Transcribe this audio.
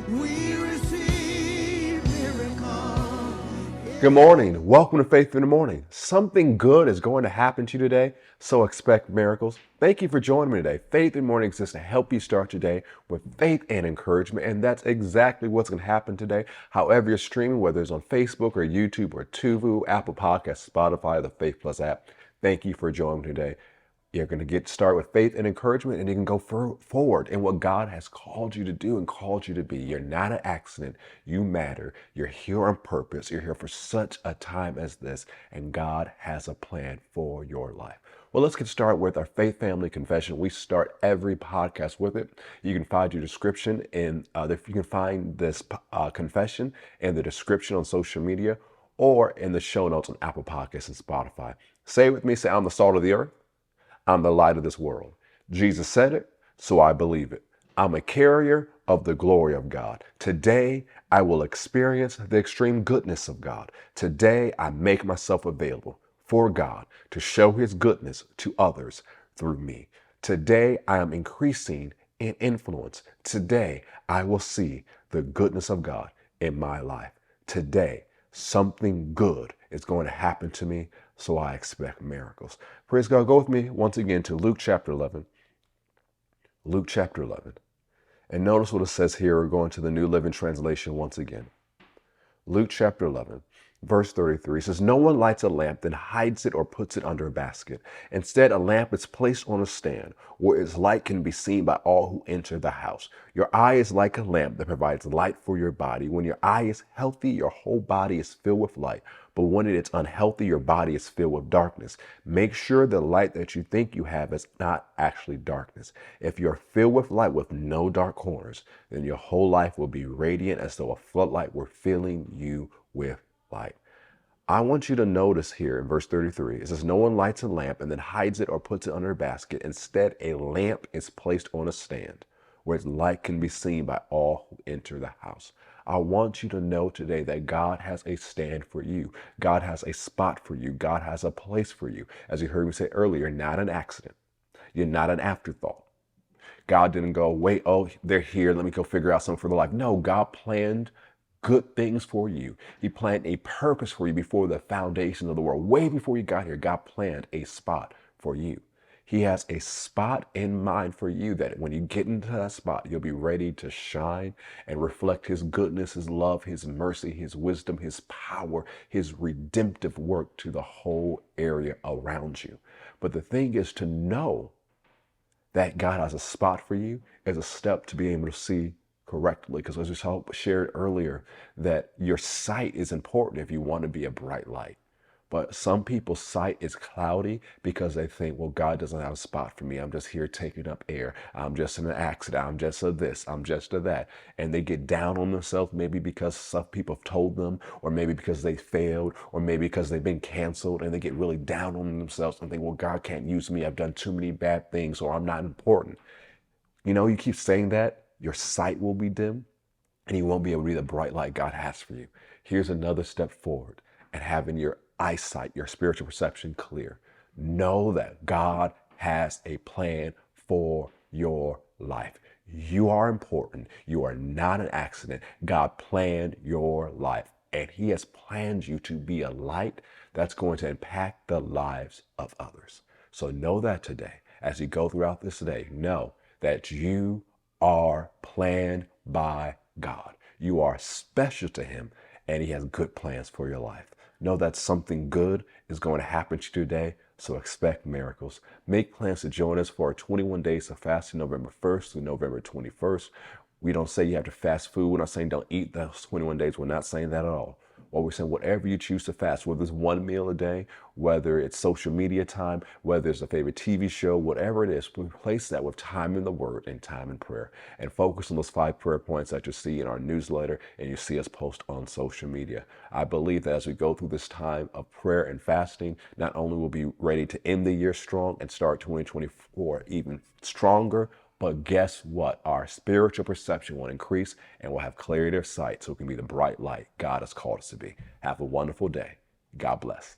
We receive miracles. Good morning. Welcome to Faith in the Morning. Something good is going to happen to you today, so expect miracles. Thank you for joining me today. Faith in the Morning exists to help you start your day with faith and encouragement, and that's exactly what's going to happen today. However you're streaming, whether it's on Facebook or YouTube or Tuvu, Apple Podcasts, Spotify, or the Faith Plus app, thank you for joining me today. You're going to get started with faith and encouragement, and you can go forward in what God has called you to do and called you to be. You're not an accident. You matter. You're here on purpose. You're here for such a time as this, and God has a plan for your life. Well, let's get started with our Faith Family Confession. We start every podcast with it. You can find your description in, you can find this confession in the description on social media or in the show notes on Apple Podcasts and Spotify. Say it with me. Say, I'm the salt of the earth. I'm the light of this world. Jesus said it, so I believe it. I'm a carrier of the glory of God. Today, I will experience the extreme goodness of God. Today, I make myself available for God to show his goodness to others through me. Today, I am increasing in influence. Today, I will see the goodness of God in my life. Today, something good is going to happen to me, so I expect miracles. Praise God. Go with me once again to Luke chapter 11. Luke chapter 11. And notice what it says here. We're going to the New Living Translation once again. Luke chapter 11, verse 33 says, "No one lights a lamp, then hides it or puts it under a basket. Instead, a lamp is placed on a stand where its light can be seen by all who enter the house. Your eye is like a lamp that provides light for your body. When your eye is healthy, your whole body is filled with light. But when it is unhealthy, your body is filled with darkness. Make sure the light that you think you have is not actually darkness. If you're filled with light with no dark corners, then your whole life will be radiant as though a floodlight were filling you with light." I want you to notice here in verse 33, it says, "No one lights a lamp and then hides it or puts it under a basket. Instead, a lamp is placed on a stand where its light can be seen by all who enter the house." I want you to know today that God has a stand for you. God has a spot for you. God has a place for you. As you heard me say earlier, not an accident. You're not an afterthought. God didn't go, wait, oh, they're here. Let me go figure out something for their life. No, God planned good things for you. He planned a purpose for you before the foundation of the world. Way before you got here, God planned a spot for you. He has a spot in mind for you that when you get into that spot, you'll be ready to shine and reflect his goodness, his love, his mercy, his wisdom, his power, his redemptive work to the whole area around you. But the thing is to know that God has a spot for you is a step to be able to see correctly. Because as we shared earlier, that your sight is important if you want to be a bright light. But some people's sight is cloudy because they think, well, God doesn't have a spot for me. I'm just here taking up air. I'm just in an accident. I'm just a this. I'm just a that. And they get down on themselves, maybe because some people have told them, or maybe because they failed, or maybe because they've been canceled, and they get really down on themselves and think, well, God can't use me. I've done too many bad things, or I'm not important. You know, you keep saying that, your sight will be dim, and you won't be able to be the bright light God has for you. Here's another step forward and having your eyesight, your spiritual perception clear. Know that God has a plan for your life. You are important. You are not an accident. God planned your life, and he has planned you to be a light that's going to impact the lives of others. So know that today. As you go throughout this day, know that you are planned by God. You are special to him, and he has good plans for your life. Know that something good is going to happen to you today, so expect miracles. Make plans to join us for our 21 days of fasting, November 1st through November 21st. We don't say you have to fast food. We're not saying don't eat those 21 days. We're not saying that at all. What we're saying, whatever you choose to fast, whether it's one meal a day, whether it's social media time, whether it's a favorite TV show, whatever it is, replace that with time in the Word and time in prayer, and focus on those 5 prayer points that you see in our newsletter and you see us post on social media. I believe that as we go through this time of prayer and fasting, not only will we be ready to end the year strong and start 2024 even stronger, but guess what? Our spiritual perception will increase and we'll have clarity of sight so it can be the bright light God has called us to be. Have a wonderful day. God bless.